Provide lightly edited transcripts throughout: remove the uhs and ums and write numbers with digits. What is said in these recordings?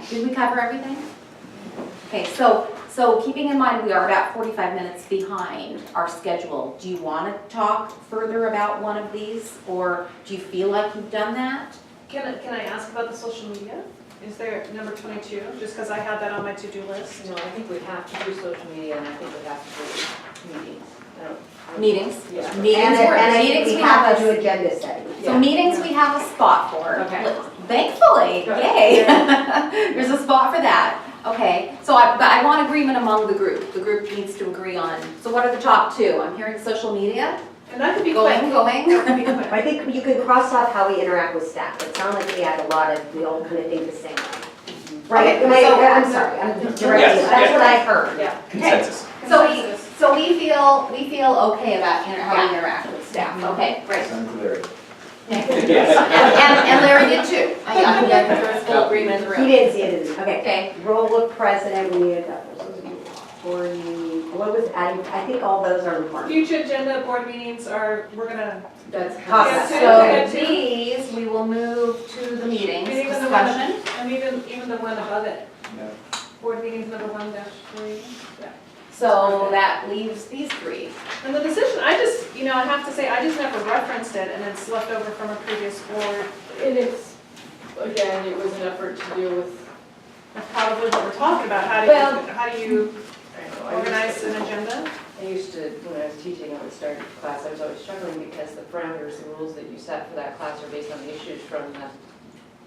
Did we cover everything? Okay, so keeping in mind we are about 45 minutes behind our schedule, do you want to talk further about one of these, or do you feel like you've done that? Can I ask about the social media? Is there number 22, just because I had that on my to-do list? No, I think we have to do social media, and I think we have to do meetings. Meetings? Yeah. Meetings, And I think meetings we we have have to do a, agenda setting. so meetings we have a spot for. Okay. Thankfully, Good. yay. There's a spot for that. Okay, so but I want agreement among the group. The group needs to agree on, so what are the top two? I'm hearing social media, And that could be going. That could be quick. I think you can cross off how we interact with staff. It sounds like we had a lot of, we all kind of think the same way. Right, Okay, so- I'm sorry, I'm directing, Yes, that's yes. what I heard. Yeah. Consensus. So we feel okay about how we interact with staff. Okay, great. Sounds very. And Larry did too. I think there's full agreement in the He room. didn't see it, okay. Okay, Role of president, we need a board meeting, what was, I think all those are important. Future agenda board meetings are, we're gonna, That's Toss Yeah, us. so- so Okay. these, we will move to the meetings even the one, discussion. and even the one above it, Yeah. board meetings number 1-3. So that leaves these three. And the decision, I just, I have to say, I just never referenced it, and it's left over from a previous board. And it's, again, it was an effort to deal with. That's probably what we're talking about, how do you organize an agenda? I used to, when I was teaching, I would start a class, I was always struggling because the parameters, the rules that you set for that class are based on the issues from the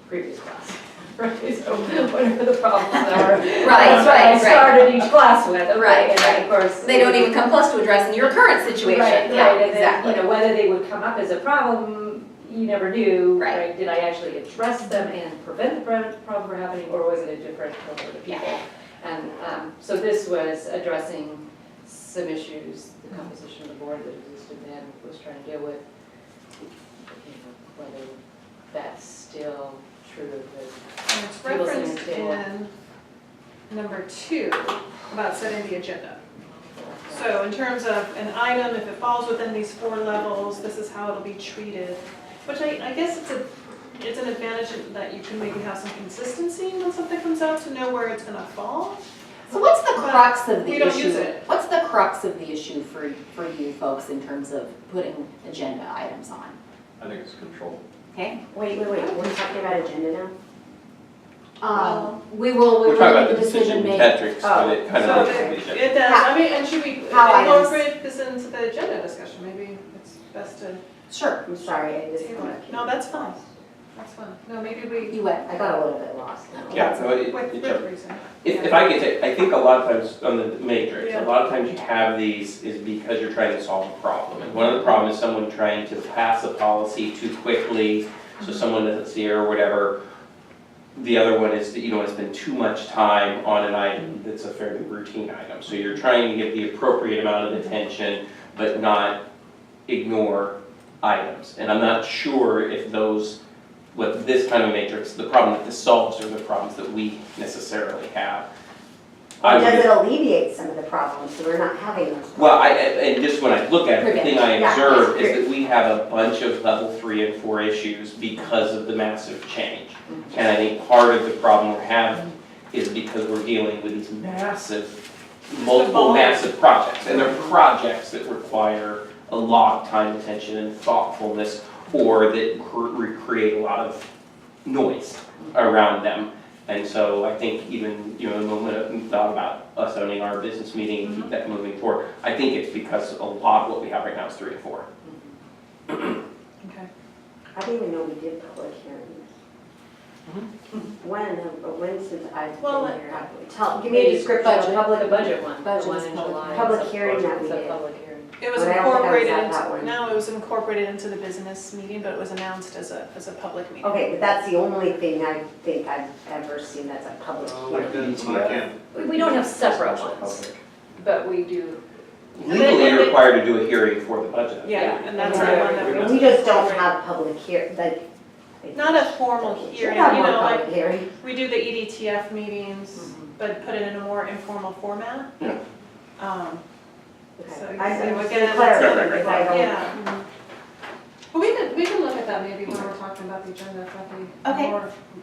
previous class. Right, so whatever the problems are. That's what I started each class with. Okay, Right, and then of course. They don't even come close to addressing your current situation. Right, Yeah, right, and then, exactly. whether they would come up as a problem, you never knew, Right. right? Did I actually address them and prevent the problem from happening, or was it a different cohort of people? And so this was addressing some issues, the composition of the board that existed then was trying to deal with, whether that's still true of the. And it's People sitting referenced at the table. in number 2, about setting the agenda. So in terms of an item, if it falls within these 4 levels, this is how it'll be treated. Which I guess it's an advantage that you can maybe have some consistency when something comes out to know where it's gonna fall. So what's the But crux of the we don't issue? use it. What's the crux of the issue for you folks in terms of putting agenda items on? I think it's control. Okay? Wait, we're talking about agenda now? We will, We're talking about the decision decision making. metrics, but it kind So of makes a big it does, I mean, and should we How items. incorporate this into the agenda discussion? Maybe it's best to Sure. I'm sorry, I just. table it. No, that's fine. That's fine. No, maybe we, You went. I got a little bit lost now. Yeah, no, with reason. if I get to, I think a lot of times on the matrix, Yeah. a lot of times you have these is because you're trying to solve a problem. And one of the problems is someone trying to pass a policy too quickly, so someone doesn't see it or whatever. The other one is that you don't want to spend too much time on an item that's a fairly routine item. So you're trying to give the appropriate amount of attention, but not ignore items. And I'm not sure if those, with this kind of matrix, the problem that this solves are the problems that we necessarily have. Or does it alleviate some of the problems, so we're not having those? Well, and just when I look at it, the thing I Yeah, observe yes, is that we have a bunch of level 3 and 4 issues because of the massive change. And I think part of the problem we're having is because we're dealing with these massive, multiple massive projects. And they're projects that require a lot of time, attention, and thoughtfulness, or that create a lot of noise around them. And so I think even, the moment of thought about us owning our business meeting and keep that moving forward, I think it's because a lot of what we have right now is 3 and 4. Okay. I didn't even know we did public hearings. When since I've Well, been here, give me a description of The public. budget one, the Budget one is in public. July. Public It's a- hearing that we it's a did. public hearing. It was But I don't think I was incorporated at that one. into, no, it was incorporated into the business meeting, but it was announced as a public meeting. Okay, but that's the only thing I think I've ever seen that's a public hearing. We don't have separate ones, but we do. Legally, you're required to do a hearing for the budget. Yeah, and that's the Yeah. one that And we. we just don't have public hear, like. Not a formal We should hearing, have you more know, like, public hearing. we do the EDTF meetings, but put it in a more informal format. Yeah. So Okay. you I say, just well, to again, clarify, that's- because I don't. Yeah. But we can look at that maybe when we're talking about the agenda, if that'd be Okay.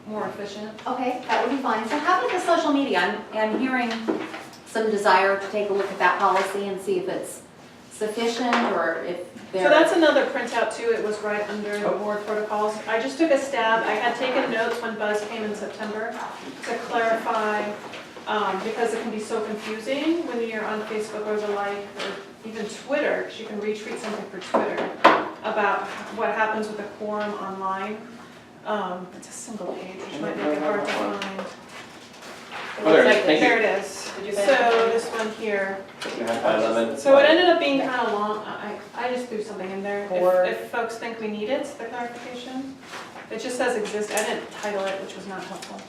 more efficient. Okay, that would be fine. So how about the social media? I'm hearing some desire to take a look at that policy and see if it's sufficient or if there. So that's another printout too, it was right under the board protocols. I just took a stab, I had taken notes when Buzz came in September to clarify, because it can be so confusing when you're on Facebook or the like, or even Twitter, because you can retweet something for Twitter about what happens with a quorum online. It's a single page, which might make it hard to find. Oh, there it is. Thank you. There it is. Did you So finish? this one here. You have 511. So it ended up being kind of long, I just threw something in there. Or- If folks think we need it, the clarification. It just says exist, I didn't title it, which was not helpful.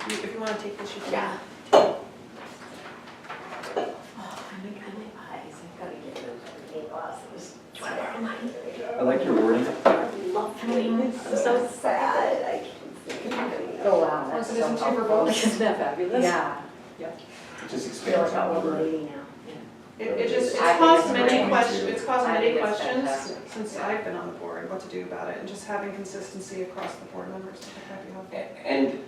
If you want to take this, you can. Yeah. Oh, I make eyes, I've got to get those reading glasses. I like your wording. Lovely, it's so sad, I can't see it. Oh, wow, that's Once it isn't so too helpful. verbose. Isn't that fabulous? Yeah, It just I feel expands like on an the old word. lady now. It's I think caused it's many great. questions, it's caused I many think it's questions fantastic. since I've been on the board, what to do about it, and just having consistency across the board members, I think that'd be helpful. And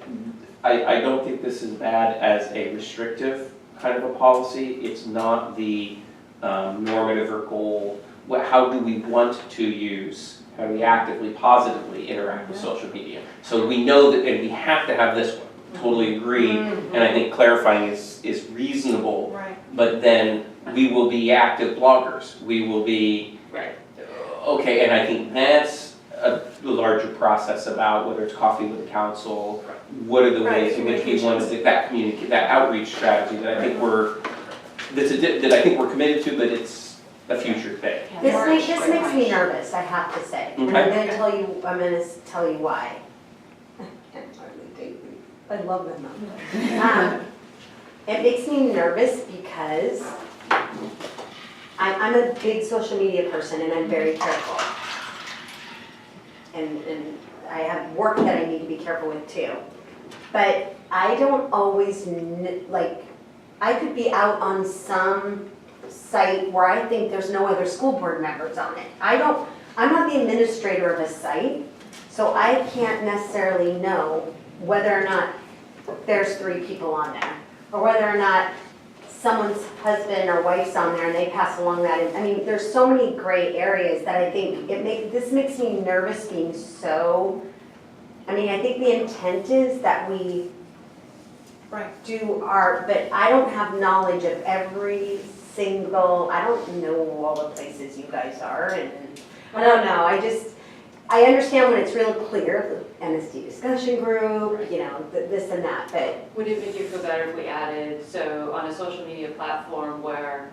I don't think this is bad as a restrictive kind of a policy. It's not the normative or goal. How do we want to use, how do we actively, positively interact with social media? So we know that, and we have to have this one, totally agree. And I think clarifying is reasonable, Right. but then we will be active bloggers. We will be, Right. okay, and I think that's a larger process about whether it's coffee with the council, what are the Right, ways in which we want to, communications. that outreach strategy that I think that I think we're committed to, but it's a future thing. This makes me nervous, I have to say. And I'm Okay. gonna tell you why. I can't hardly take these. I love them though. It makes me nervous because I'm a big social media person and I'm very careful. And I have work that I need to be careful with too. But I don't always, I could be out on some site where I think there's no other school board members on it. I'm not the administrator of a site, so I can't necessarily know whether or not there's 3 people on there, or whether or not someone's husband or wife's on there and they pass along that. I mean, there's so many gray areas that I think this makes me nervous being so, I mean, I think the intent is that we Right. but I don't have knowledge of every single, I don't know all the places you guys are, and I don't know, I understand when it's real clear, the NSD discussion group, you know, this and that, but Would it make you feel better if we added, so on a social media platform where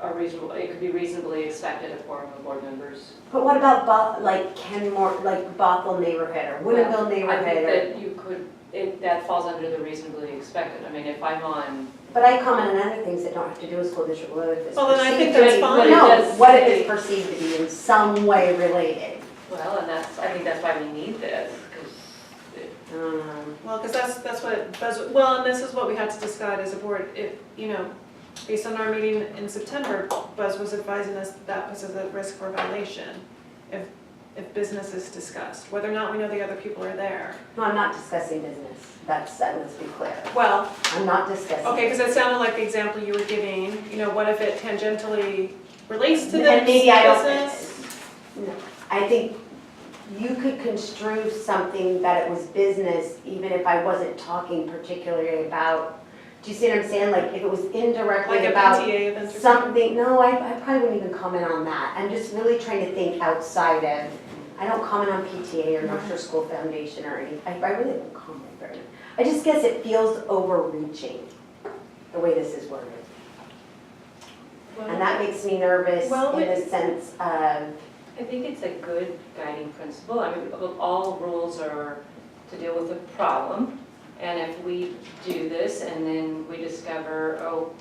it could be reasonably expected a quorum of board members? what about Bothell neighborhood or Woodinville I neighborhood? think Or- that you could, that falls under the reasonably expected. I mean, if I'm on, But I comment on other things that don't have to do with school district, what if it's Well, then I think perceived to that's be- fine. No, But it does what if say- it's perceived to be in some way related? well, and I think that's why we need this, because Well, because that's what well, and this is what we had to decide as a board, based on our meeting in September, Buzz was advising us that poses a risk for violation if business is discussed, whether or not we know the other people are there. No, I'm not discussing business, let's be clear. Well, I'm not discussing. okay, because it sounded like the example you were giving, what if it tangentially relates to this And maybe I don't, business? I think you could construe something that it was business even if I wasn't talking particularly about, do you see what I'm saying? Like if it was indirectly Like a about PTA event or something? something, no, I probably wouldn't even comment on that. I'm just really trying to think outside of, I don't comment on PTA or North Shore School Foundation or anything. I really don't comment very much. I just guess it feels overreaching, the way this is worded. And that makes me nervous Well, in the sense of, I think it's a good guiding principle. I mean, all rules are to deal with a problem. And if we do this and then we discover, oh,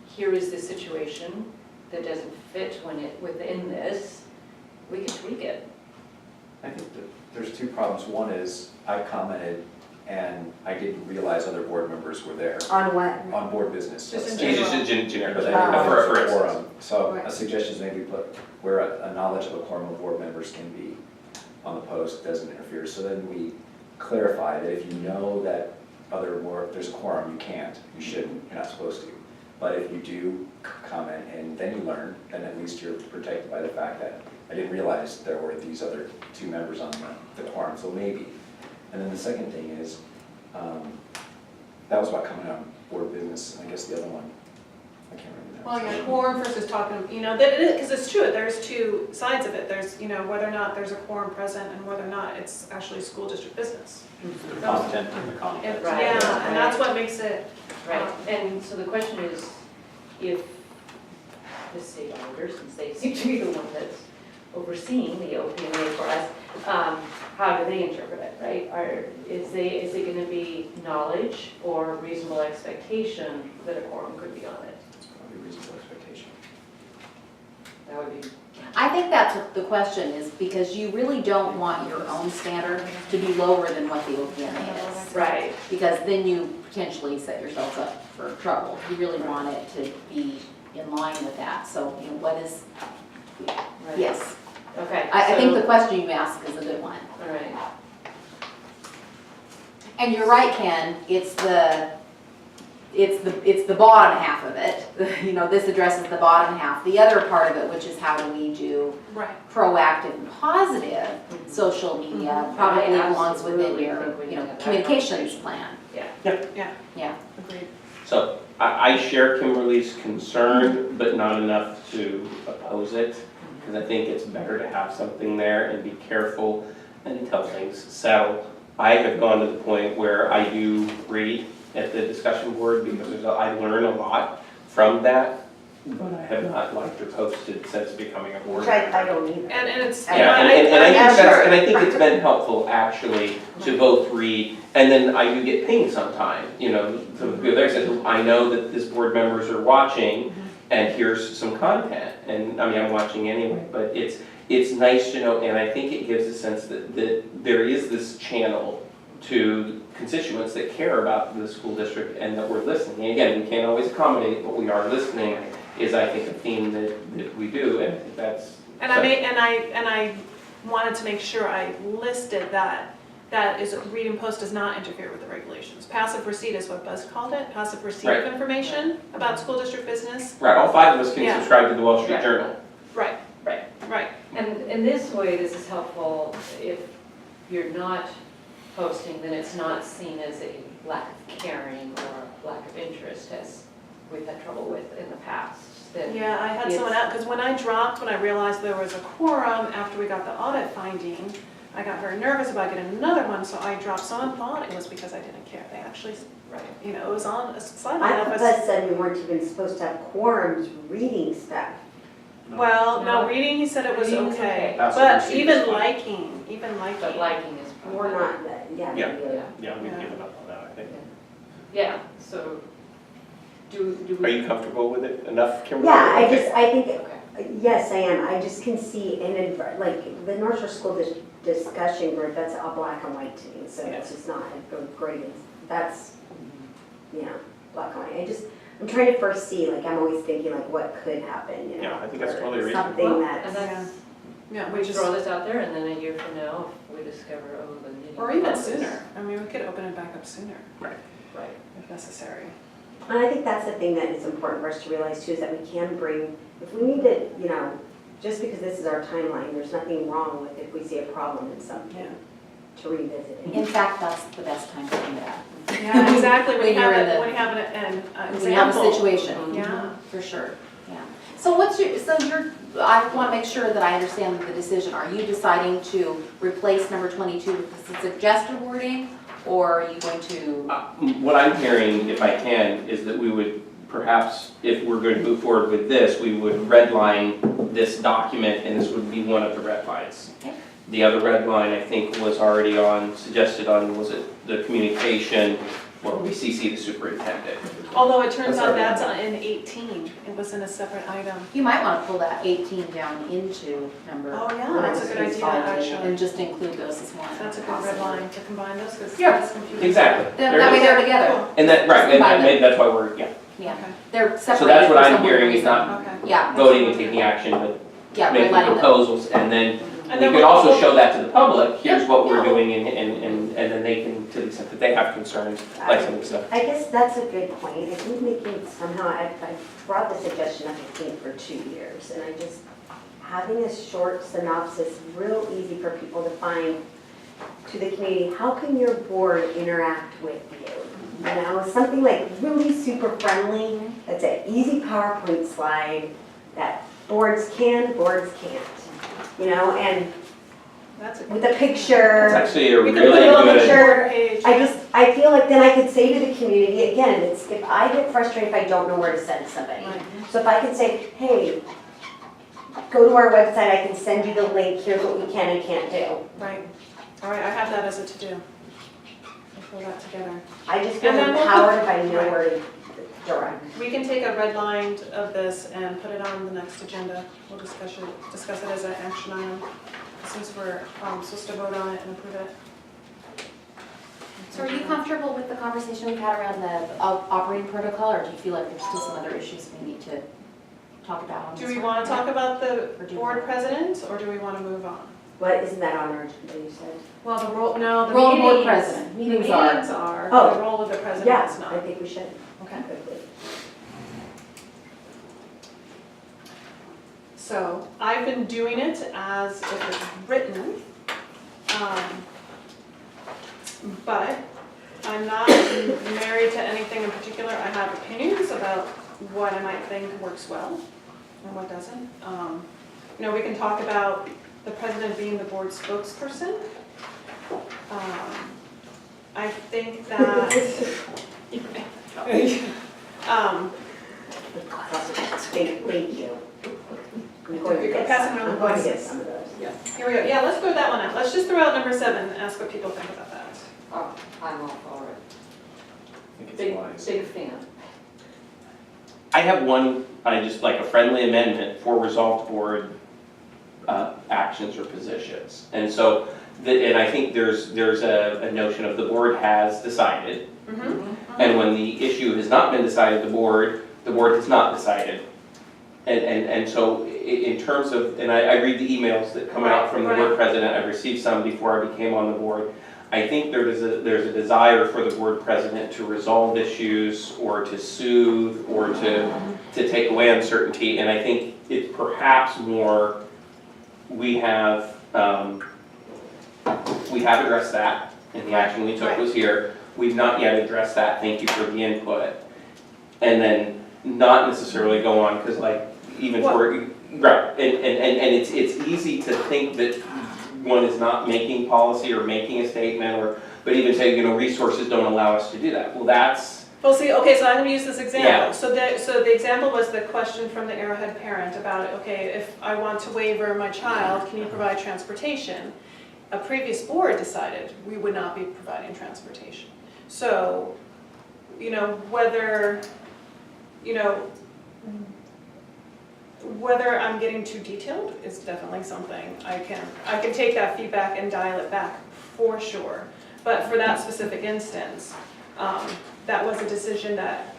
here is the situation that doesn't fit within this, we can tweak it. I think that there's 2 problems. One is I commented and I didn't realize other board members were there On what? on board business. Just in It's just a generic, But for then instance. quorum. So Right. a suggestion is maybe put where a knowledge of a quorum of board members can be on the post doesn't interfere. So then we clarify that if you know that there's a quorum, you can't, you shouldn't, you're not supposed to. But if you do comment and then you learn, then at least you're protected by the fact that I didn't realize there were these other two members on the quorum, so maybe. And then the second thing is, that was about coming on board business, and I guess the other one, I can't remember that. Well, yeah, quorum versus talking, that it is, because it's true, there's two sides of it. There's, whether or not there's a quorum present and whether or not it's actually school district business. The content and the content. Right. Yeah, and that's what makes it, Right, and so the question is, if the state auditor, since they seem to be the one that's overseeing the OPMA for us, how do they interpret it, right? Is it gonna be knowledge or reasonable expectation that a quorum could be on it? It's probably a reasonable expectation. That would be, I think that's what the question is, because you really don't want your own standard to be lower than what the OPMA is. right, Because then you potentially set yourselves up for trouble. You really want it to be in line with that. So, what is, right. yes. Okay. I think so- the question you asked is a good one. All right, And you're right, Ken, it's the bottom half of it. This addresses the bottom half. The other part of it, which is how do we do right. proactive and positive social media, probably I belongs within absolutely your, think we need to have that communications conversation. plan. yeah. Agreed. So I share Kimberly's concern, but not enough to oppose it, because I think it's better to have something there and be careful until things settle. I have gone to the point where I do read at the discussion board because I learn a lot from that, but I have not liked or posted since becoming a board Which I member. don't either. And it's, Yeah, and I think sure. and I think it's been helpful actually to both read, and then I do get pinged sometime, some people there says, I know that this board members are watching, and here's some content, and I'm watching anyway, but it's nice to know, and I think it gives a sense that there is this channel to constituents that care about the school district and that we're listening. And again, we can't always accommodate, but we are listening is, I think, a theme that we do, and I think that's. and I wanted to make sure I listed that is read and post does not interfere with the regulations. Passive receipt is what Buzz called it, passive receipt Right. of information about school district business. Right, all five of us can Yeah. subscribe to the Wall Street Right. Journal. Right, Right. right. And in this way, this is helpful if you're not posting, then it's not seen as a lack of caring or lack of interest as we've had trouble with in the past. Then Yeah, I had someone out, because when I realized there was a quorum after we got the audit finding, I got very nervous about getting another one, so I dropped. Someone thought it was because I didn't care. They actually, Right. it was on a slide. I thought that said we weren't even supposed to have quorums reading stuff. Well, no, No. reading, he said it was Reading's okay, okay. Passive but receipt is even fine. liking, But liking is We're probably. not, yeah. Yeah. Yeah, Yeah, we've Yeah. given up on that, I think. yeah, so do Are we? you comfortable with it enough, Kimberly? Yeah, Okay. I think, Okay. yes, I am. I just can see, like, the North Shore School Discussion Group, that's all black and white to me, so it's just not a great, that's, black and white. I'm trying to first see, like, I'm always thinking, like, what could happen, Yeah, I think that's or totally reasonable. something Well, that's. and that's, Yeah, we throw this out there and then a year from now, if we discover, oh, the knitting. or even process- sooner. I mean, we could open it back up sooner Right. if necessary. And I think that's the thing that is important for us to realize too, is that we can bring, if we need to, just because this is our timeline, there's nothing wrong with if we see a problem in something, Yeah. to revisit it. In fact, that's the best time to do that. Yeah, exactly, when you When have you're in when you have an When you have a example. situation. Yeah. For sure, yeah. So I want to make sure that I understand the decision. Are you deciding to replace number 22 with the suggested wording? Or are you going to, What I'm hearing, if I can, is that we would perhaps, if we're going to move forward with this, we would redline this document, and this would be one of the red lines. Okay. The other red line, I think, was already suggested on, was it the communication Or we CC the superintendent. Although it turns That's out already that's done. in 18, it was in a separate item. You might want to pull that 18 down into number. Oh, yeah, that's a good idea, actually. And just include those as one. That's a good red line to combine those, because Yeah, that's confusing. Exactly. That There way it is. they're together. Cool. And that, right, and Combine maybe that's why we're, yeah. Yeah, Okay. they're separated. So that's what for I'm some hearing is reason. not Okay. Yeah, voting and taking action, but yeah, making letting them. proposals, and then And we then could we'll- also show that to the public, here's what we're Yeah. doing, and then they can, to the extent that they have concerns, like some of the stuff. I guess that's a good point. I think making somehow, I've brought the suggestion up, I think, for 2 years, and I just, having a short synopsis, real easy for people to find to the community, how can your board interact with you? You know, something like really super friendly, that's an easy PowerPoint slide that boards can, boards can't. You know, and That's a good. with a picture. It's actually a We really can put it on the good, board page. I feel like then I could say to the community, again, it's, if I get frustrated if I don't know where to send somebody. Right. So if I can say, hey, go to our website, I can send you the link, here's what we can and can't do. Right, all right, I have that as a to-do. We'll pull that together. I just feel And then we'll empowered if I know right. where to direct. We can take a red line of this and put it on the next agenda. We'll discuss it as an action item, since we're supposed to vote on it and approve it. So are you comfortable with the conversation we've had around the operating protocol, or do you feel like there's still some other issues we need to talk about on this Do we one? want to talk about the Or do you board want- president, or do we want to move on? What, isn't that on our agenda, you said? Well, the role, no, the Role of board meetings. president. The Meetings are. meetings are, Oh. the role of the president Yeah, is not. I think we should. Okay. Quickly. So I've been doing it as it is written, but I'm not married to anything in particular. I have opinions about what I might think works well and what doesn't. You know, we can talk about the president being the board spokesperson. I think that, Thank you. I'm going to You can get pass some. it around I'm the going to get voices. some of those. here we go. Yeah, let's throw that one out. Let's just throw out number 7 and ask what people think about that. Oh, I'm all for it. I think Big, it's wise. big fan. I have one, I just like a friendly amendment for resolved board actions or positions. And so, and I think there's a notion of the board has decided, and when the issue has not been decided, the board has not decided. And so in terms of, and I read the emails that come out from the board president, I've received some before I became on the board. I think there's a desire for the board president to resolve issues or to soothe or to take away uncertainty. And I think it's perhaps more, we have addressed that, and the action we took was here. We've not yet addressed that, thank you for the input. And then not necessarily go on, because like, even for, right, and it's easy to think that one is not making policy or making a statement, but even say, you know, resources don't allow us to do that. Well, that's, Well, see, okay, so I'm gonna use this example. Yeah. So the example was the question from the Arrowhead parent about, okay, if I want to waiver my child, can you provide transportation? A previous board decided we would not be providing transportation. So, you know, whether I'm getting too detailed is definitely something I can take that feedback and dial it back for sure. But for that specific instance, that was a decision that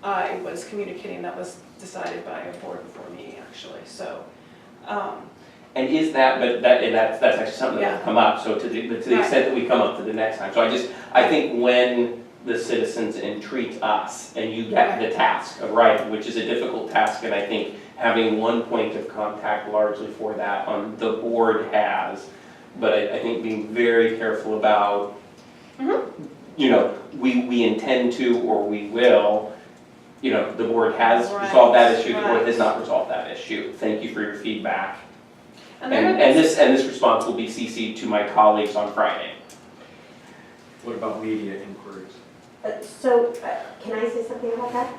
I was communicating that was decided by a board before me, actually, so. and is that, but that's actually something that will come up, so to the extent that we come up to the next time. So I think when the citizens entreat us and you get the task of writing, which is a difficult task, and I think having one point of contact largely for that on the board has, but I think being very careful about, you know, we intend to or we will, you know, the board has resolved that issue, the board has not resolved that issue. Thank you for your feedback. And this response will be CC'd to my colleagues on Friday. What about media inquiries? Can I say something about that?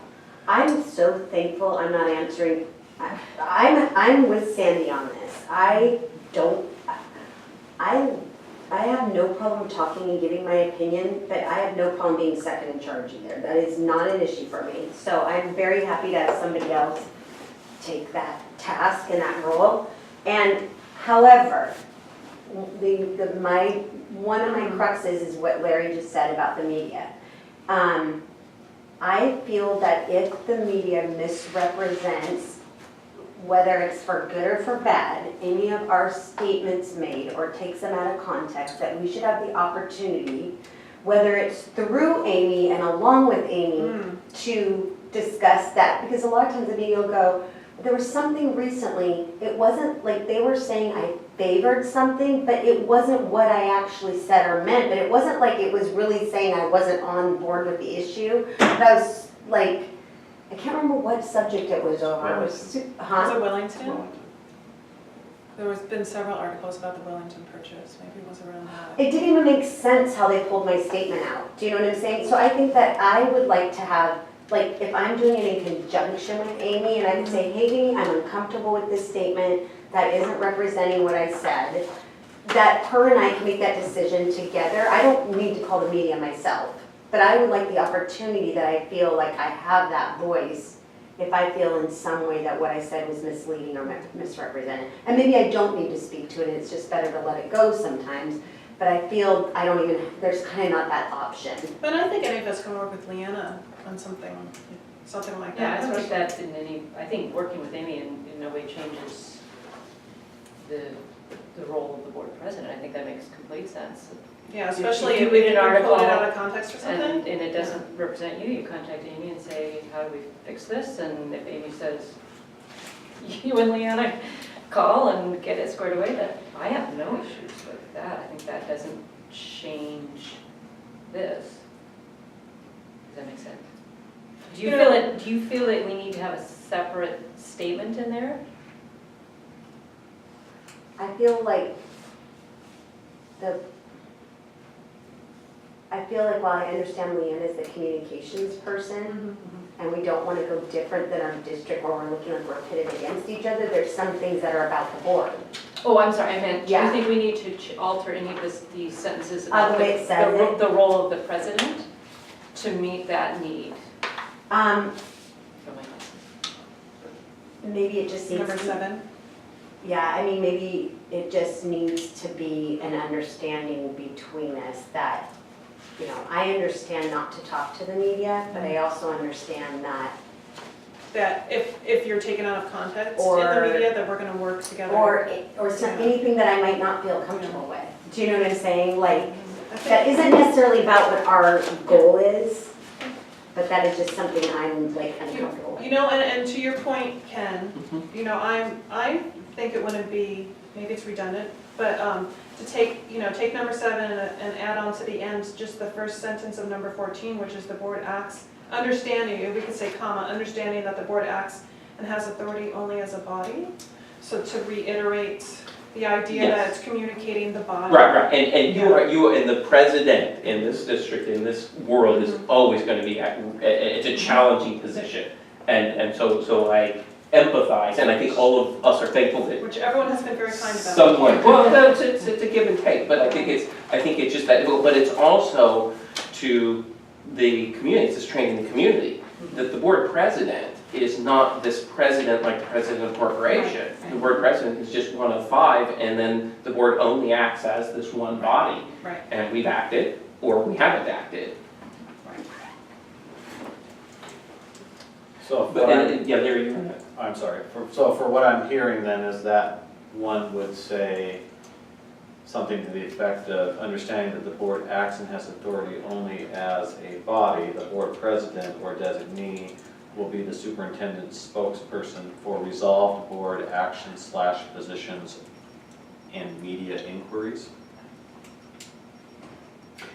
I'm so thankful I'm not answering, I'm with Sandy on this. I I have no problem talking and giving my opinion, but I have no problem being second in charge either. That is not an issue for me. So I'm very happy to have somebody else take that task and that role. And however, one of my cruxes is what Larry just said about the media. I feel that if the media misrepresents, whether it's for good or for bad, any of our statements made or takes them out of context, that we should have the opportunity, whether it's through Amy and along with Amy, to discuss that. Because a lot of times the media will go, there was something recently, it wasn't like they were saying I favored something, but it wasn't what I actually said or meant, but it wasn't like it was really saying I wasn't on board with the issue. But I was like, I can't remember what subject it was over. Was it Wellington? There has been several articles about the Wellington purchase, maybe it was around that. It didn't even make sense how they pulled my statement out. Do you know what I'm saying? So I think that I would like to have, like, if I'm doing it in conjunction with Amy, and I can say, hey, Amy, I'm uncomfortable with this statement, that isn't representing what I said, that her and I can make that decision together. I don't need to call the media myself, but I would like the opportunity that I feel like I have that voice if I feel in some way that what I said was misleading or misrepresented. And maybe I don't need to speak to it, and it's just better to let it go sometimes. But I feel there's kind of not that option. But I think any of us can work with Leanna on something like Yeah, that. I don't think that's in any, I think working with Amy in no way changes the role of the board president. I think that makes complete sense. Yeah, especially you if we read an can article pull it out of context or And something. it doesn't represent you, you contact Amy and say, how do we fix this? And if Amy says, you and Leanna call and get it squared away, that I have no issues with that. I think that doesn't change this. Does that make sense? Do you feel that we need to have a separate statement in there? I feel like while I understand Leanne is the communications person, and we don't want to go different than our district where we're looking like we're pitted against each other, there's some things that are about the board. Oh, I'm sorry, I meant, do Yeah. you think we need to alter any of these sentences The about way it says it? the role of the president to meet that need? Maybe it just needs Number to, 7. yeah, I mean, maybe it just needs to be an understanding between us that, you know, I understand not to talk to the media, but I also understand that, That if you're taken out of context in Or- the media, that we're gonna work together. or anything that I might not feel comfortable with. Do you know what I'm saying? Like, I think- that isn't necessarily about what our goal is, but that is just something I'm like uncomfortable with. You know, and to your point, Ken, you know, I think it wouldn't be, maybe it's redundant, but to take number 7 and add on to the end, just the first sentence of number 14, which is the board acts, understanding, we could say comma, understanding that the board acts and has authority only as a body. So to reiterate the idea that Yes. it's communicating the body. Right, and you and the president in this district, in this world, is always gonna be, it's a challenging position. And so I empathize, and I think all of us are thankful that Which everyone has been very kind about. someone, well, no, it's a give and take, but I think it's just that, but it's also to the community, it's just training the community, that the board president is not this president like the president of a corporation. The board president is just one of 5, and then the board only acts as this one body. Right. And we've acted, or we haven't acted. So, But, yeah, Larry, you're right. I'm sorry, so for what I'm hearing then is that one would say something to the effect of understanding that the board acts and has authority only as a body, the board president or designee will be the superintendent's spokesperson for resolved board actions / positions and media inquiries.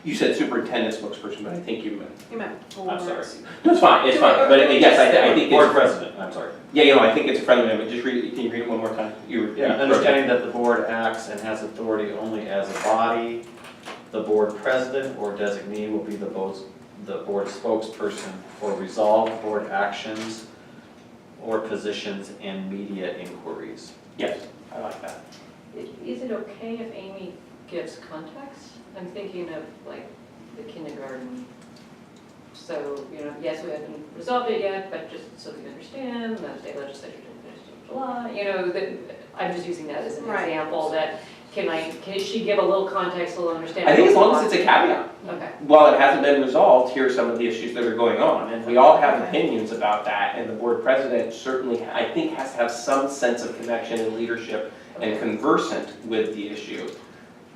You said superintendent spokesperson, but I think you meant, You meant I'm sorry. no, it's fine, but yes, I think Board it's, president, I'm sorry. yeah, I think it's a friendly amendment, just read it, can you read it one more time? Yeah, understanding that the board acts and has authority only as a body, the board president or designee will be the board spokesperson for resolved board actions or positions and media inquiries. Yes, I like that. Is it okay if Amy gives context. I'm thinking of like the kindergarten. So, yes, we haven't resolved it yet, but just so we understand, the state legislature didn't finish till July, I'm just using that as an Right. example that, can she give a little context, a little understanding? I think as long as it's a caveat. Okay. While it hasn't been resolved, here are some of the issues that are going on, and we all have Okay. opinions about that, and the board president certainly, I think, has to have some sense of connection and leadership and conversant with the issue.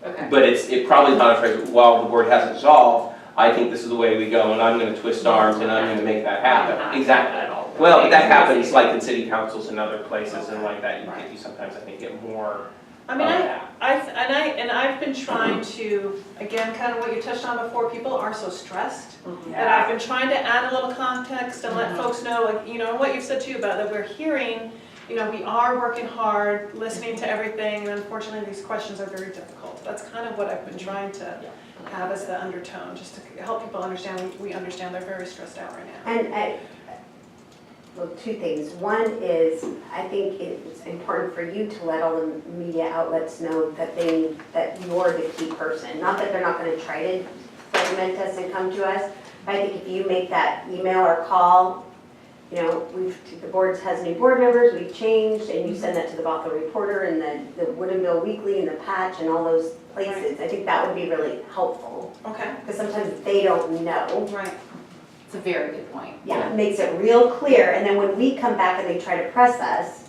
Okay. But it probably not a phrase, while the board hasn't resolved, I think this is the way we go, and I'm gonna twist arms and I'm gonna make that happen. Exactly. Well, but that happens like in city councils and other places and like that, you sometimes, I think, get more I of mean, that. I've been trying to, again, kind of what you touched on before, people are so stressed. Mhm. That I've been trying to add a little context and let folks know, like, what you've said too about that we're hearing, we are working hard, listening to everything, and unfortunately, these questions are very difficult. That's kind of what I've been trying to have as the undertone, just to help people understand, we understand they're very stressed out right now. And well, two things. One is, I think it's important for you to let all the media outlets know that that you're the key person. Not that they're not gonna try to segment us and come to us, but I think if you make that email or call, the board has new board members, we've changed, and you send that to the Bothell Reporter and the Woodinville Weekly and the Patch and all those places, I think that would be really helpful. Okay, Because sometimes they don't know. right. It's a very good point. Yeah, it makes it real clear, and then when we come back and they try to press us,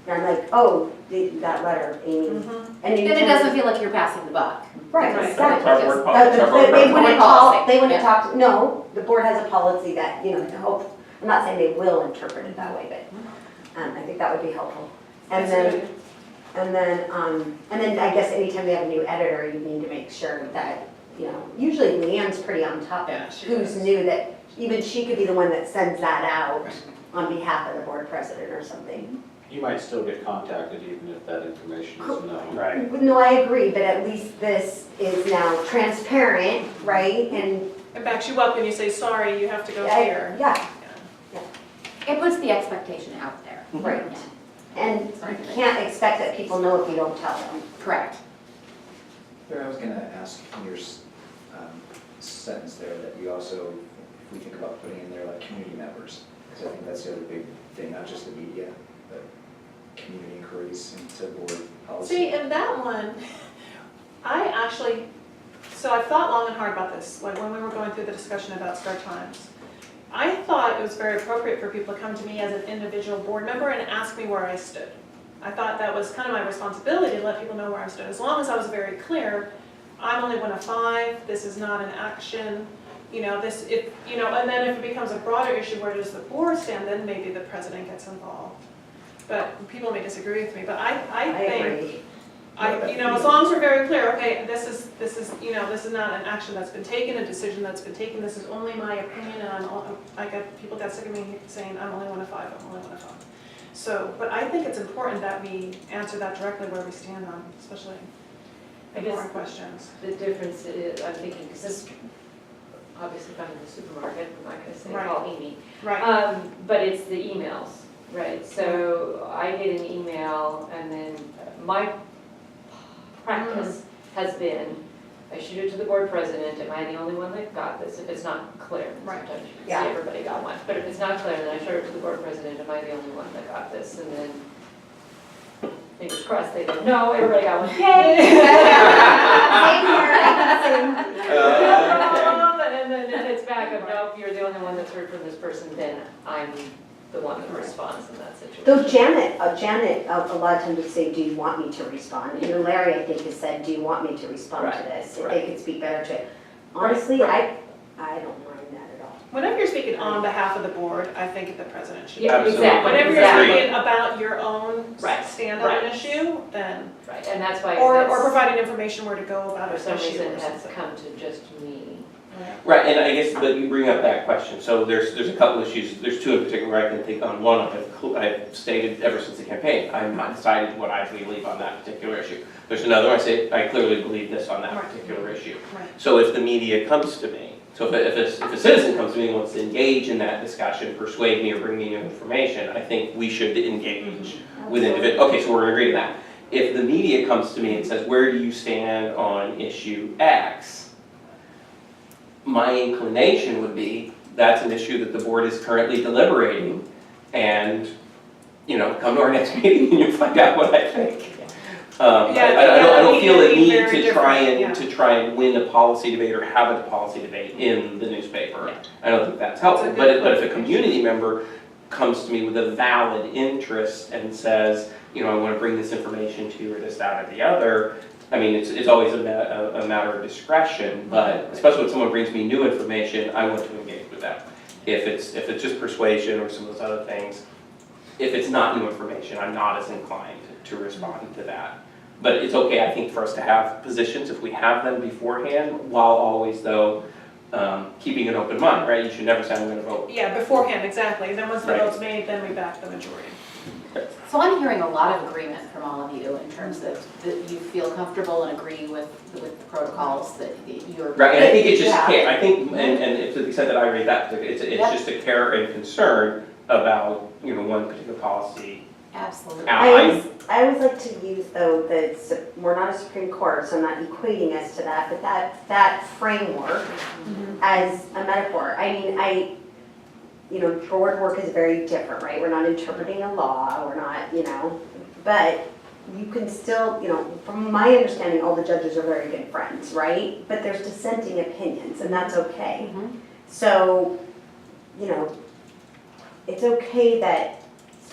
I'm like, oh, that letter, Amy. Mhm. And you Then it told doesn't us- feel like you're passing the buck. Right, Right. It's exactly. our board policy, it's our board They president. wouldn't Policy. talk, they wouldn't Yeah. talk, no, the board has a policy that, to help, I'm not saying they will interpret it that way, but I think that would be helpful. And That's a good then, and then I guess anytime we have a new editor, you need to make sure that, usually Leanne's pretty on top Yeah, of she who's is. new, that even she could be the one that sends that out on behalf of the board president or something. You might still get contacted even if that information is known. Right. No, I agree, but at least this is now transparent, right? And It backs you up and you say, sorry, you have to go here. yeah, It puts the expectation out there. right. Yeah. And you can't expect that people know if you don't tell them. Correct. There, I was gonna ask in your sentence there that you also, if we think about putting in there like community members, because I think that's the other big thing, not just the media, but community inquiries into board policy. See, and that one, so I thought long and hard about this, like when we were going through the discussion about start times. I thought it was very appropriate for people to come to me as an individual board member and ask me where I stood. I thought that was kind of my responsibility to let people know where I stood. As long as I was very clear, I'm only one of 5, this is not an action, and then if it becomes a broader issue, where does the board stand, then maybe the president gets involved. But people may disagree with me, but I think, agree. as long as we're very clear, okay, this is not an action that's been taken, a decision that's been taken, this is only my opinion, and people got sick of me saying, I'm only one of 5, I'm only one of 5. So, but I think it's important that we answer that directly where we stand on, especially important questions. The difference is, I'm thinking, because this, obviously if I'm in the supermarket, I'm not gonna say, Right. call Amy. Right, But it's the emails, right? So I get an email and then my practice has been, I shoot it to the board president, am I the only one that got this? If it's not clear, Right. sometimes you can Yeah. see everybody got one. But if it's not clear, then I show it to the board president, am I the only one that got this? And then, fingers crossed, they don't know, everybody got one. Same here, same. And then if it's back of, nope, you're the only one that's heard from this person, then I'm the one that responds in that situation. Though Janet, a lot of times would say, do you want me to respond? And Larry, I think, has said, do you want me to respond to Right, this? If right. they could speak better to it. Honestly, Right. I don't mind that at all. whenever you're speaking on behalf of the board, I think the president should. Yeah, Absolutely. exactly. Whenever you're exactly. speaking about your own Right, stand on an right. issue, then, Right, and that's why or it's, providing information where to go about for an some issue reason or has something. come to just me. Right, and I guess, but you bring up that question, so there's a couple issues, there's 2 in particular I can think on. One, I've stated ever since the campaign, I'm not decided what I believe on that particular issue. There's another, I say, I clearly believe this on that Right. particular issue. Right. So if the media comes to me, so if a citizen comes to me and wants to engage in that discussion, persuade me or bring me new information, I think we should engage with individuals. Okay, so we're gonna agree to that. If the media comes to me and says, where do you stand on issue X? My inclination would be, that's an issue that the board is currently deliberating, and, come to our next meeting and you'll find out what I think. I don't feel a need to try and win a policy debate or have a policy debate in the newspaper. Yeah. I don't think that's helpful, That's a good but if a clarification. community member comes to me with a valid interest and says, I want to bring this information to you or this, that, or the other, I mean, it's always a matter of discretion, but especially when someone brings me new information, I want to engage with them. If it's just persuasion or some of those other things, if it's not new information, I'm not as inclined to respond to that. But it's okay, I think, for us to have positions if we have them beforehand, while always, though, keeping an open mind, right? You should never say, I'm going to vote. Yeah, beforehand, exactly. Then once the Right. vote's made, then we back the majority. So I'm hearing a lot of agreement from all of you in terms of that you feel comfortable and agree with the protocols that you're. Right, and I think it that you just have. can't, I think, and to the extent that I read that, it's Yep. just a care and concern about, one particular policy. Absolutely. I always like to use though, we're not a Supreme Court, so I'm not equating us to that, but that framework as a metaphor. I mean, board work is very different, right? We're not interpreting a law, we're not, but you can still, from my understanding, all the judges are very good friends, right? But there's dissenting opinions, and that's okay. Mhm. So, it's okay that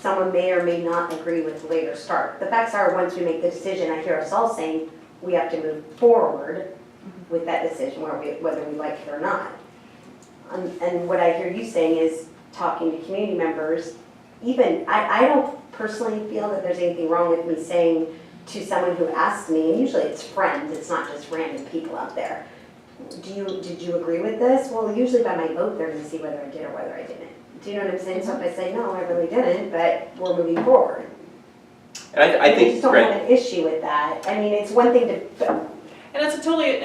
someone may or may not agree with the later start. The facts are, once we make the decision, I hear us all saying, we have to move forward with that decision, whether we like it or not. And what I hear you saying is, talking to community members, even, I don't personally feel that there's anything wrong with me saying to someone who asks me, and usually it's friends, it's not just random people out there, did you agree with this? Well, usually by my vote, they're gonna see whether I did or whether I didn't. Do you know what I'm saying? So if I say, no, I really didn't, but we're moving forward. And I I think, just don't right, have an issue with that. I mean, it's one thing to, And it's a totally,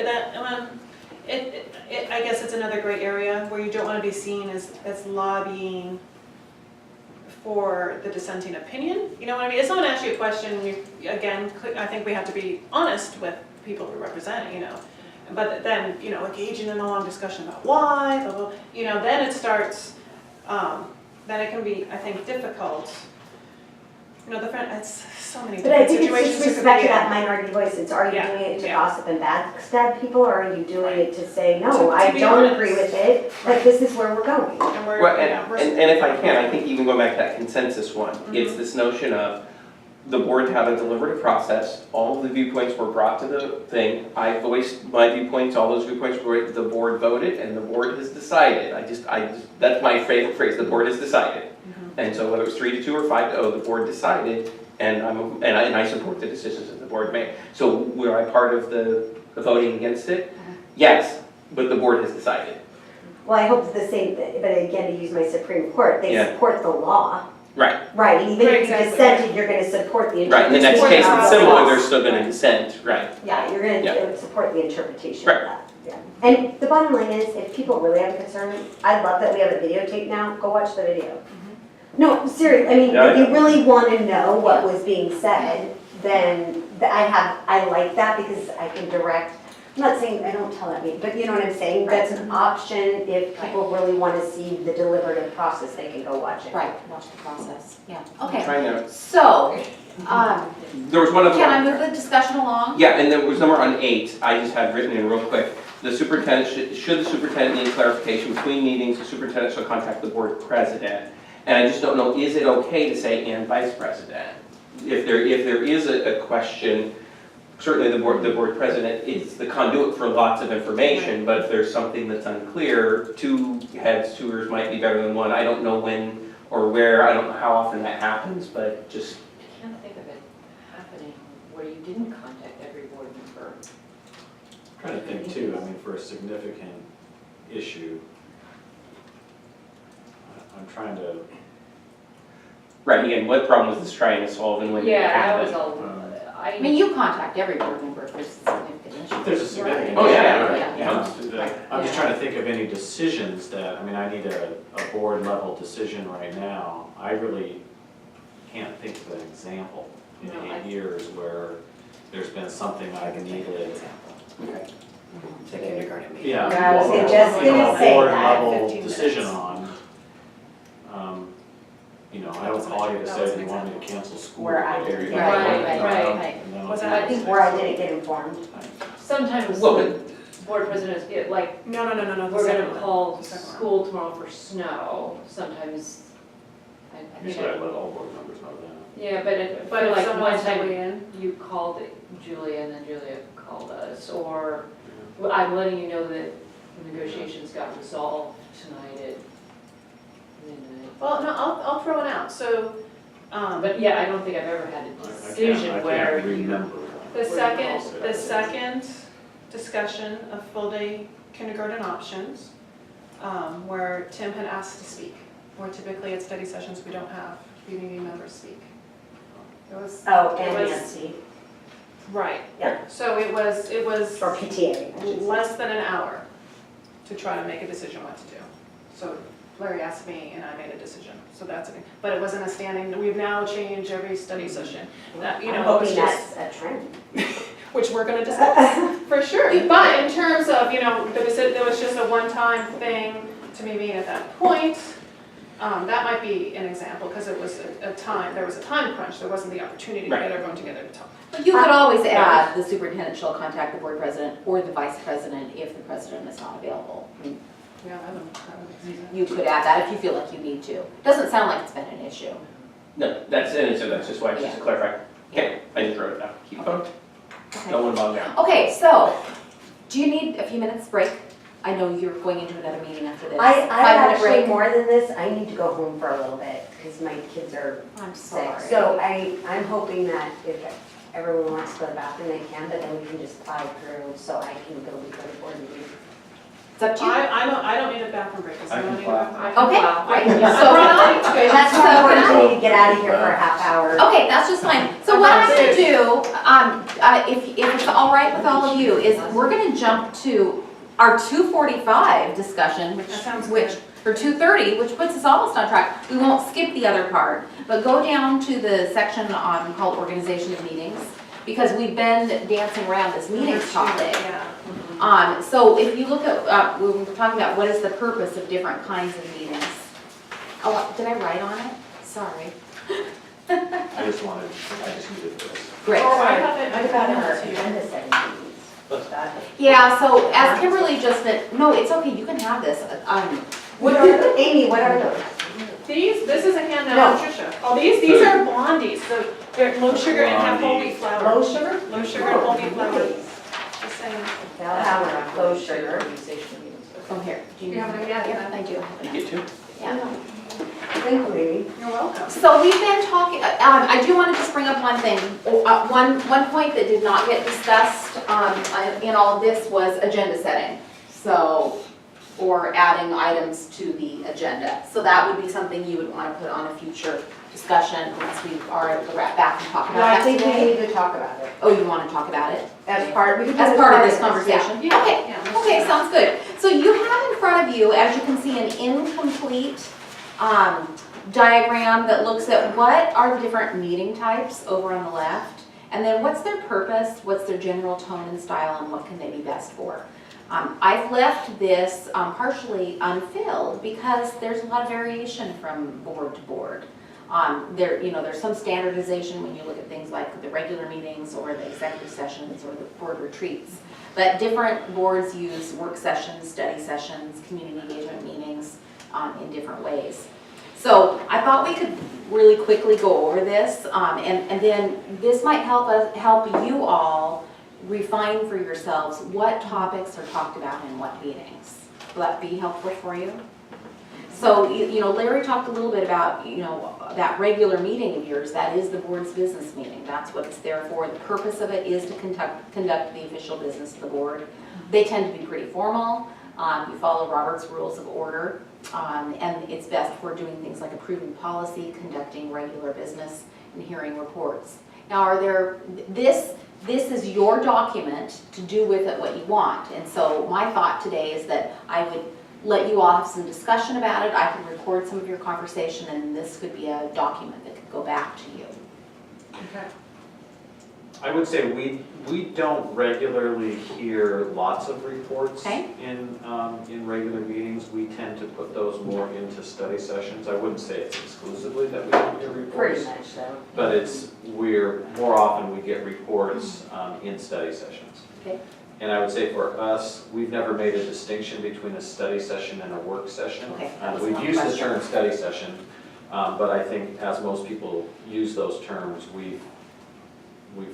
I guess it's another gray area where you don't want to be seen as lobbying for the dissenting opinion. You know what I mean? If someone asks you a question, again, I think we have to be honest with people we represent, But then, engaging in a long discussion about why, blah, blah, then it starts, then it can be, I think, difficult. It's so many but I different think situations. it's just respect to that minority voice. It's, are you Yeah, doing it to yeah. gossip and backstab people, or are you doing it to say, To no, I be don't honest. agree with it, but this is where we're going? And we're, well, yeah, we're- and if I can, I think even going back to that consensus one, it's Mhm. this notion of the board had a deliberative process, all of the viewpoints were brought to the thing, I voiced my viewpoints, all those viewpoints were, the board voted, and the board has decided. That's my favorite phrase, the board has decided. And so whether it was 3-2 or 5-0, the board decided, and I support the decisions that the board made. So were I part of the voting against it? Yes, but the board has decided. Well, I hope it's the same, but again, to use my Supreme Court, they Yeah. support the law. Right, Right, even Right, if you exactly. dissented, you're gonna support the right, in the interpretation. next Support case the it's law. similar, they're still gonna dissent, right. Yeah, you're gonna Yeah. support the interpretation Right. of that. Yeah. And the bottom line is, if people really have a concern, I love that we have a videotape now, go watch the video. No, seriously, I mean, Yeah, if you yeah. really wanna know what was being said, then I like that because I can direct, I'm not saying, I don't tell that me, but you know what I'm saying? That's an option, if people really wanna see the deliberative process, they can go watch it. Right, watch the process, yeah, I'm okay. trying to, So, there was one of can I move the discussion along? Yeah, and there was number on 8, I just had written in real quick. The superintendent, should the superintendent need clarification between meetings, the superintendent shall contact the board president. And I just don't know, is it okay to say and vice president? If there is a question, certainly the board president is the conduit for lots of information, but if there's something that's unclear, 2 heads, 2 ears might be better than 1. I don't know when or where, I don't know how often that happens, but just, I can't think of it happening where you didn't contact every board member. Trying to think too, I mean, for a significant issue, I'm trying to, right, again, what problem was this trying to solve and when did it Yeah, that happen? was I mean, you contact every board member if there's a significant issue. if there's a significant. Oh, yeah, issue, yeah, yeah. I'm just Yeah. trying to think of any decisions that, I mean, I need a board level decision right now. I really can't think of an example in No, 8 years where there's been something I've needed. The kindergarten meeting. Yeah. Yeah, I was well, just you know, gonna say board that. level 15 decision minutes. on. You know, I That don't was an call you to example. say, That do you was an want me to example. cancel school? Where I Here you didn't go. get it. Right. And then Was I'll that- do it. Where I didn't get informed. Sometimes Well, board presidents get like, No, the we're second gonna one. call The second one. school tomorrow for snow, sometimes, I think Usually I let all board members know that. yeah, but it, But for if like someone one has to time, weigh in, you called Julia and then Julia called us, or well, I'm letting you know that negotiations got resolved tonight at midnight. well, no, I'll throw it out, so, But yeah, I don't think I've ever had a I decision can't where you. remember. the Where you second discussion of full-day kindergarten options, where Tim had asked to speak, where typically at study sessions, we don't have community members speak. It was. Oh, it and was- Nancy, Right. Yeah. So it was or PTA. I should say. less than an hour to try to make a decision what to do. So Larry asked me and I made a decision, so that's it. But it wasn't a standing, we've now changed every study session. That, you I'm know, it was hoping just, that's a trend. which we're gonna discuss, for sure. But in terms of, you know, there was just a one-time thing to me being at that point. That might be an example, because it was a time, there was a time crunch, there wasn't the opportunity to Right. get everyone together to talk. But you could always add, the superintendent shall contact the board president or the vice president if the president is not available. I mean, Yeah, that would make sense. you could add that if you feel like you need to. Doesn't sound like it's been an issue. No, that's it, so that's just why, just to clarify. Okay, I just wrote it down. Keep going. Don't want to bog down. Okay, so, do you need a few minutes break? I know you're going into another meeting after this. I 5-minute actually, break. more than this, I need to go home for a little bit, because my kids are I'm sick. sorry. So I'm hoping that if everyone wants to go to the bathroom, they can, but then we can just plow through, so I can go before the board meeting. It's up to you. I don't need a bathroom break, does I can anyone need a clap. bathroom break? Okay, Wow. great. Yeah. So, That's so why can I- I need to get out of here for a half hour. Okay, that's just fine. So what I'm gonna do, if it's all right with all of you, is we're gonna jump to our 2:45 discussion, That sounds which, for 2:30, which puts us almost on track. We won't skip the other part, but go down to the section on called organization of meetings, because we've been dancing around this meetings topic. Yeah. So if you look at, we were talking about what is the purpose of different kinds of meetings. Oh, did I write on it? Sorry. I just needed this. Great. Oh, I have it, I What about have our it to you. agenda setting meetings? Yeah, so as Kimberly just meant, no, it's okay, you can have this. What are, Amy, what are those? This is a handout No. from Tricia. Oh, these are blondies, so they're low sugar and have whole wheat flour. Low sugar? Low sugar and whole wheat flour. Just saying. They'll have low sugar. Oh, here. Do You have it? Yeah. I do. You get two? Yeah. Thank you, Amy. You're welcome. So we've been talking, I do want to just bring up one thing. One point that did not get discussed in all of this was agenda setting. So, or adding items to the agenda. So that would be something you would want to put on a future discussion once we are able to wrap back and talk about No, I that think we today. need to talk about it. Oh, you want to talk about it? As part, we can do it As part of this yeah. conversation? Yeah. Okay, Yeah, let's do okay, that. sounds good. So you have in front of you, as you can see, an incomplete diagram that looks at what are the different meeting types over on the left, and then what's their purpose, what's their general tone and style, and what can they be best for. I've left this partially unfilled because there's a lot of variation from board to board. There's some standardization when you look at things like the regular meetings or the executive sessions or the board retreats. But different boards use work sessions, study sessions, community engagement meetings in different ways. So I thought we could really quickly go over this, and then this might help you all refine for yourselves what topics are talked about in what meetings. Will that be helpful for you? So, Larry talked a little bit about, that regular meeting of yours, that is the board's business meeting. That's what it's there for. The purpose of it is to conduct the official business of the board. They tend to be pretty formal. You follow Robert's Rules of Order, and it's best for doing things like approving policy, conducting regular business, and hearing reports. Now, this is your document to do with it what you want. And so my thought today is that I would let you all have some discussion about it. I can record some of your conversation, and this could be a document that could go back to you. Okay. I would say we don't regularly hear lots of reports Okay. in regular meetings. We tend to put those more into study sessions. I wouldn't say it's exclusively that we don't hear reports. Pretty much so. But more often we get reports in study sessions. Okay. And I would say for us, we've never made a distinction between a study session and a work session. Okay, that was We've one used the question. term study session, but I think as most people use those terms, we've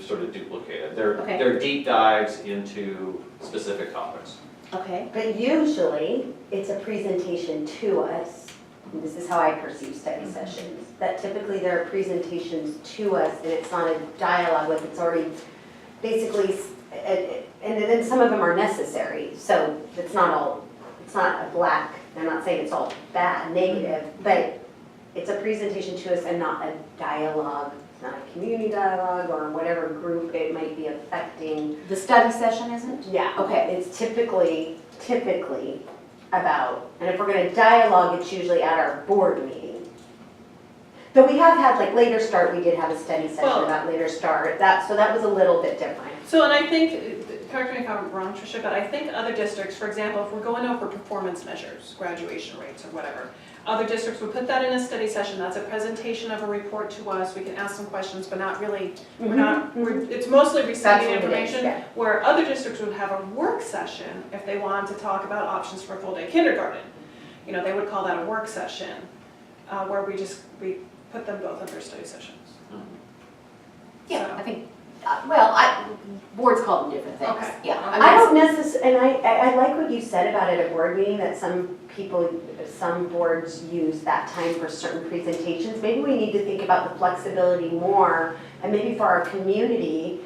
sort of duplicated. Okay. They're deep dives into specific topics. Okay, But usually, it's a presentation to us. And this is how I perceive study sessions. That typically there are presentations to us, and it's not a dialogue with, it's already basically, and then some of them are necessary. So it's not a black, I'm not saying it's all bad, negative, but it's a presentation to us and not a dialogue. It's not a community dialogue or whatever group it might be affecting. the study session isn't? Yeah. Okay. It's typically about, and if we're gonna dialogue, it's usually at our board meeting. Though we have had, like, Later Start, we did have a study session Well- about Later Start, so that was a little bit different. So, and I think, correct me if I'm wrong, Tricia, but I think other districts, for example, if we're going over performance measures, graduation rates or whatever, other districts would put that in a study session, that's a presentation of a report to us, we can ask some questions, but not really, it's mostly That's receiving what it is, information. yeah. Where other districts would have a work session if they wanted to talk about options for full-day kindergarten. You know, they would call that a work session, where we put them both under study sessions. Yeah, So- I think, boards call them different things. Okay. Yeah. I don't necessarily, and I like what you said about it at board meeting, that some boards use that time for certain presentations. Maybe we need to think about the flexibility more, and maybe for our community,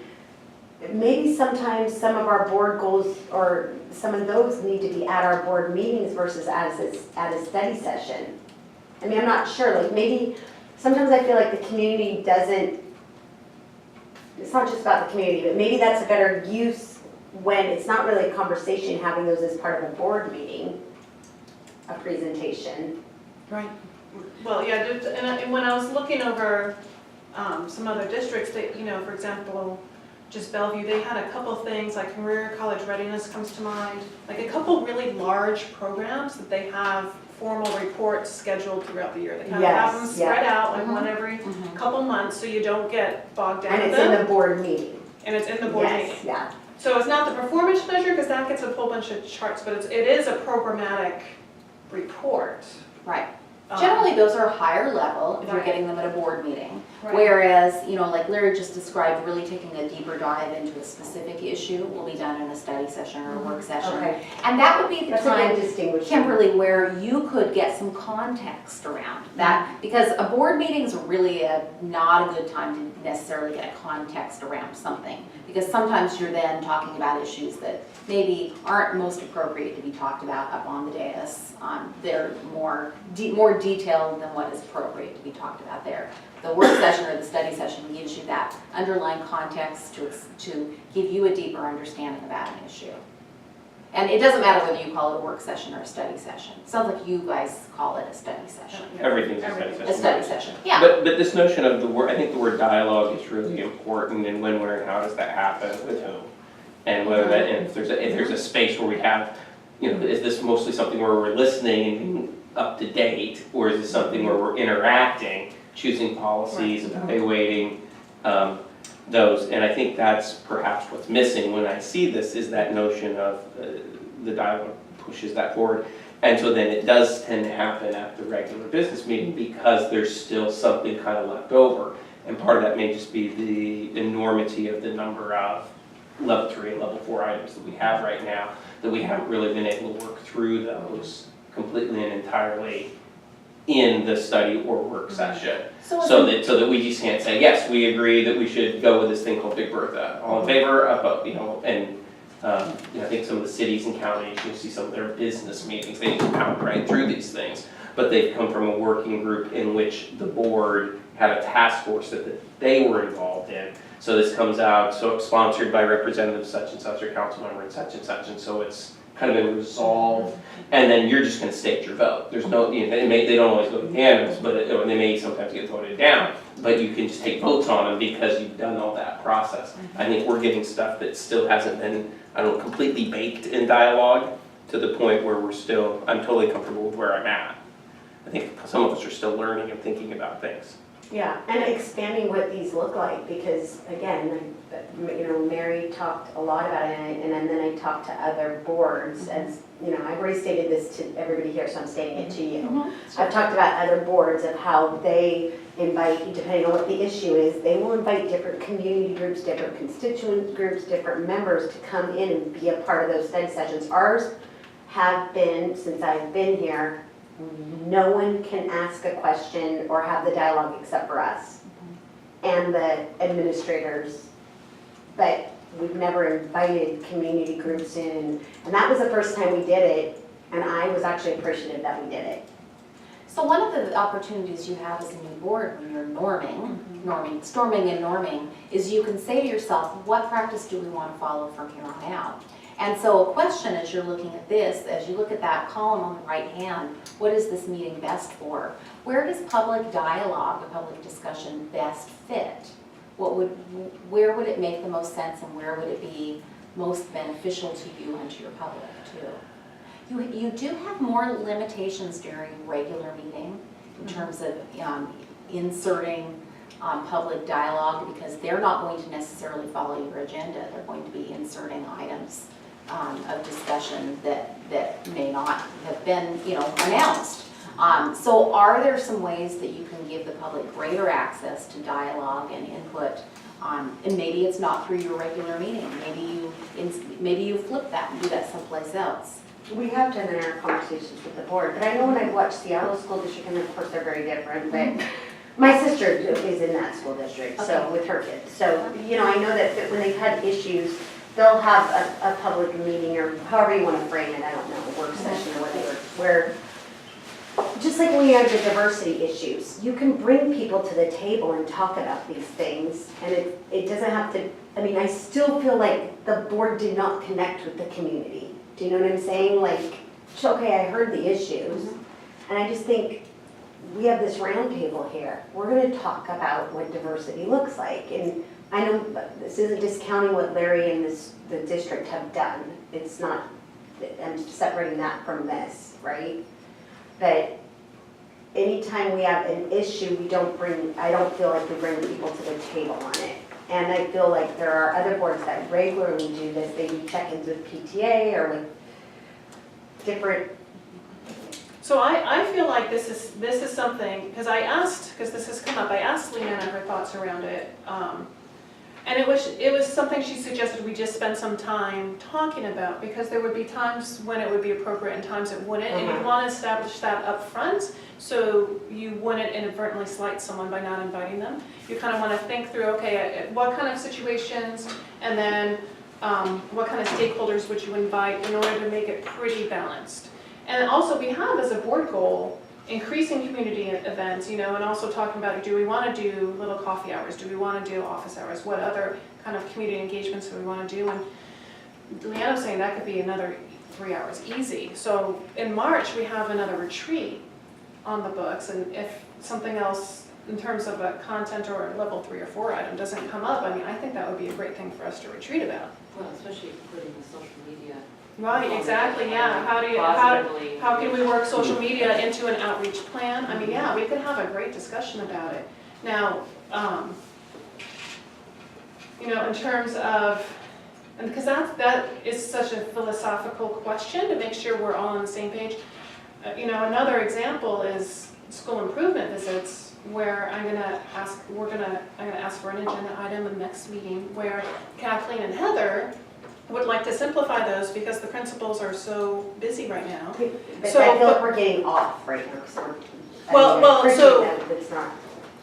maybe sometimes some of our board goals, or some of those need to be at our board meetings versus at a study session. I mean, I'm not sure, like, maybe, sometimes I feel like the community doesn't, it's not just about the community, but maybe that's a better use when it's not really a conversation, having those as part of a board meeting, a presentation. Right. Well, yeah, and when I was looking over some other districts, that, you know, for example, just Bellevue, they had a couple things, like career college readiness comes to mind, like a couple really large programs that they have formal reports scheduled throughout the year. They kind of have them Yes, yeah. spread out, like one Mhm. every Mhm. couple months, so you don't get bogged down And with it's in them. the board meeting. And it's in the board meeting. Yes, yeah. So it's not the performance measure, because that gets a whole bunch of charts, but it is a programmatic report. Right. Um, Generally, those are higher level if you're Right. getting them at a board meeting. Right. Whereas, you know, like Larry just described, really taking a deeper dive into a specific issue will be done in a study session or a work session. Okay, And that would be the that's a time, good distinguishing. Kimberly, where you could get some context around that, because a board meeting is really not a good time to necessarily get a context around something, because sometimes you're then talking about issues that maybe aren't most appropriate to be talked about up on the dais. They're more detailed than what is appropriate to be talked about there. The work session or the study session gives you that underlying context to give you a deeper understanding about an issue. And it doesn't matter whether you call it a work session or a study session. It sounds like you guys call it a study session. Everything's a study A session. study session, yeah. But this notion of the word, I think the word dialogue is really important, and when, where, and how does that happen, with whom? And whether that, and if there's a space where we have, you know, is this mostly something where we're listening and being up to date, or is it something where we're interacting, choosing policies, evaluating those? And I think that's perhaps what's missing when I see this, is that notion of the dialogue pushes that forward. And so then it does tend to happen at the regular business meeting, because there's still something kind of left over. And part of that may just be the enormity of the number of level 3 and level 4 items that we have right now, that we haven't really been able to work through those completely and entirely in the study or work session. So that we just can't say, yes, we agree that we should go with this thing called Big Bertha. All in favor of, you know, and you know, I think some of the cities and counties, you'll see some of their business meetings, they just pound right through these things. But they've come from a working group in which the board had a task force that they were involved in. So this comes out, so it's sponsored by representative such and such, or council member and such, and so it's kind of been resolved. And then you're just gonna state your vote. there's no, you know, they don't always go unanimous, but or they may sometimes get voted down. But you can just take votes on them because you've done all that process. I think we're getting stuff that still hasn't been, I don't know, completely baked in dialogue to the point where I'm totally comfortable with where I'm at. I think some of us are still learning and thinking about things. Yeah, and expanding what these look like, because again, you know, Mary talked a lot about it, and then I talked to other boards, as, you know, I've already stated this to everybody here, so I'm stating it to you. I've talked about other boards of how they invite, depending on what the issue is, they will invite different community groups, different constituent groups, different members to come in and be a part of those study sessions. Ours have been, since I've been here, no one can ask a question or have the dialogue except for us and the administrators. But we've never invited community groups in. And that was the first time we did it, and I was actually appreciative that we did it. So one of the opportunities you have as a new board when you're storming and norming, is you can say to yourself, what practice do we want to follow from here on out? And so a question as you're looking at this, as you look at that column on the right hand, what is this meeting best for? Where does public dialogue, or public discussion best fit? Where would it make the most sense, and where would it be most beneficial to you and to your public too? You do have more limitations during regular meeting in terms of inserting public dialogue, because they're not going to necessarily follow your agenda. They're going to be inserting items of discussion that may not have been, you know, announced. So are there some ways that you can give the public greater access to dialogue and input? And maybe it's not through your regular meeting. Maybe you flip that and do that someplace else. We have done in our conversations with the board, but I know when I've watched Seattle School District, and of course they're very different, but my sister is in that school district, so with her kids. So, you know, I know that when they've had issues, they'll have a public meeting, or however you want to frame it, I don't know, a work session or whatever, where, just like when you have the diversity issues, you can bring people to the table and talk about these things, and it doesn't have to, I mean, I still feel like the board did not connect with the community. Do you know what I'm saying? Like, okay, I heard the issues, and I just think we have this round table here. We're going to talk about what diversity looks like, and I know this isn't discounting what Larry and the district have done. It's not, I'm separating that from this, right? But anytime we have an issue, I don't feel like we bring people to the table on it. And I feel like there are other boards that regularly do this. They do check-ins with PTA or with different. So I feel like this is something, because this has come up, I asked Leanna her thoughts around it. And it was something she suggested we just spend some time talking about, because there would be times when it would be appropriate and times it wouldn't. And you want to establish that up front, so you wouldn't inadvertently slight someone by not inviting them. You kind of want to think through, okay, what kind of situations, and then what kind of stakeholders would you invite in order to make it pretty balanced. And also we have as a board goal, increasing community events, you know, and also talking about, do we want to do little coffee hours? Do we want to do office hours? What other kind of community engagements do we want to do? And Leanna was saying that could be another 3 hours easy. So in March, we have another retreat on the books, and if something else in terms of a content or a level 3 or 4 item doesn't come up, I mean, I think that would be a great thing for us to retreat about. Well, especially putting the social media. Right, exactly, yeah. How can we work social media into an outreach plan? I mean, yeah, we could have a great discussion about it. Now, you know, in terms of, and because that is such a philosophical question to make sure we're all on the same page. You know, another example is school improvement visits, where I'm gonna ask for an agenda item in the next meeting, where Kathleen and Heather would like to simplify those because the principals are so busy right now. But So, I feel like we're getting off right now, so. It's not.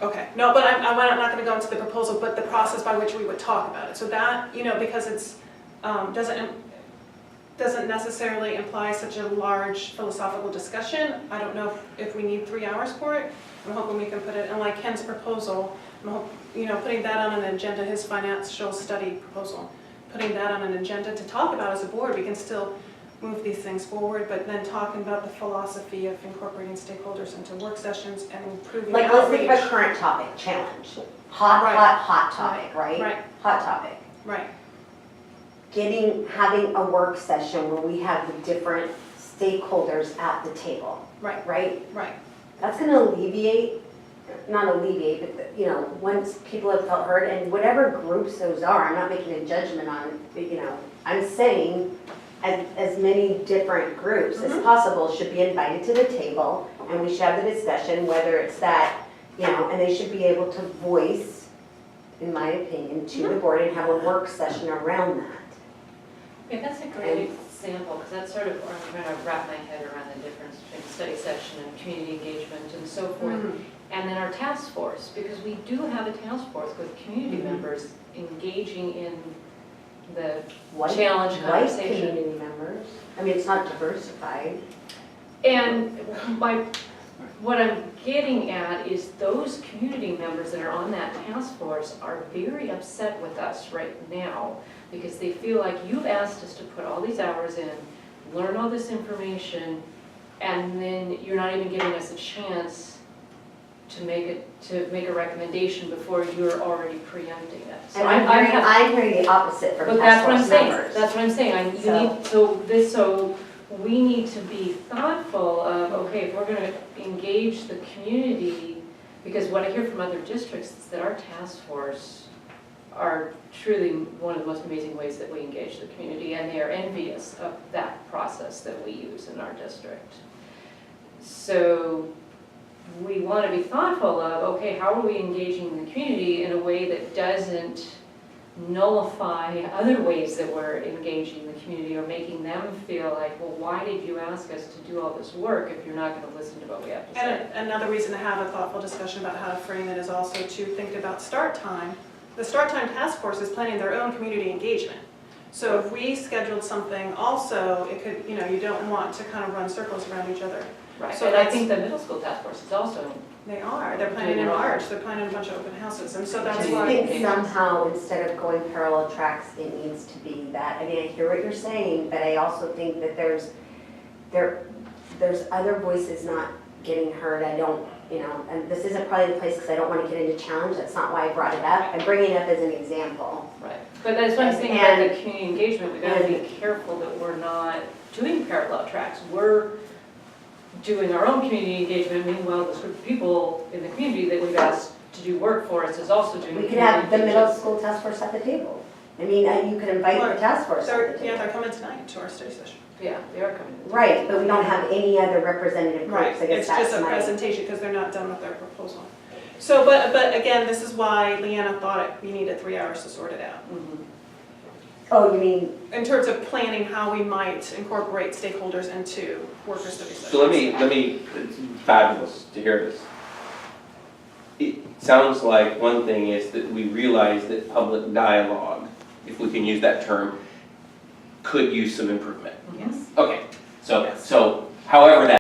Okay, no, but I'm not gonna go into the proposal, but the process by which we would talk about it. So that, you know, because it's, doesn't necessarily imply such a large philosophical discussion. I don't know if we need 3 hours for it. I'm hoping we can put it, and like Ken's proposal, you know, putting that on an agenda, his financial study proposal, putting that on an agenda to talk about as a board, we can still move these things forward, but then talking about the philosophy of incorporating stakeholders into work sessions and improving Like, let's think of a outreach. current topic, challenge. Hot, Right. hot topic, right? Right, Hot topic. right. Having a work session where we have the different stakeholders at the table, Right, right? right. That's gonna alleviate, not alleviate, but, you know, once people have felt heard, and whatever groups those are, I'm not making a judgment on, you know, I'm saying as many different groups as possible should be invited to the table, and we should have the discussion, whether it's that, you know, and they should be able to voice, in my opinion, to the board and have a work session around that. Yeah, that's a great example, because that's sort of where I'm trying to wrap my head around the difference between study session and community engagement and so forth. And then our task force, because we do have a task force with community members engaging in the challenge White conversation. community members, I mean, it's not diversified. And what I'm getting at is those community members that are on that task force are very upset with us right now because they feel like you've asked us to put all these hours in, learn all this information, and then you're not even giving us a chance to make a recommendation before you're already preempting it. So And I'm I'm hearing the opposite from but that's task what I'm force saying, members. that's what I'm saying, so we need to be thoughtful of, okay, if we're gonna engage the community, because what I hear from other districts is that our task force are truly one of the most amazing ways that we engage the community, and they are envious of that process that we use in our district. So we want to be thoughtful of, okay, how are we engaging the community in a way that doesn't nullify other ways that we're engaging the community or making them feel like, well, why did you ask us to do all this work if you're not going to listen to what we have to say? And another reason to have a thoughtful discussion about how to frame it is also to think about start time. The start time task force is planning their own community engagement. So if we scheduled something also, it could, you know, you don't want to kind of run circles around each other. Right, So and I that's- think the middle school task force is also, They are, they're planning in March, they're planning a bunch of open houses, and so I that's just why. think somehow, instead of going parallel tracks, it needs to be that. I mean, I hear what you're saying, but I also think that there's other voices not getting heard. I don't, you know, and this isn't probably the place because I don't want to get into challenge. That's not why I brought it up. I'm bringing it up as an example. right, but that's what I'm saying about the community engagement, we gotta be careful that we're not doing parallel tracks. We're doing our own community engagement, meanwhile, this group of people in the community that we've asked to do work for us is also doing. We could have the community middle engagement. school task force at the table. I mean, you could invite the task force at the They're, table. yeah, they're coming tonight to our study session. Yeah, they are coming. Right, but we don't have any other representative Right, groups. I guess it's that's just a my. presentation because they're not done with their proposal. So, but again, this is why Leanna thought we needed 3 hours to sort it out. Mhm. Oh, you mean, In terms of planning how we might incorporate stakeholders into worker study sessions. So let me, it's fabulous to hear this. It sounds like one thing is that we realize that public dialogue, if we can use that term, could use some improvement. Yes. Okay, so however that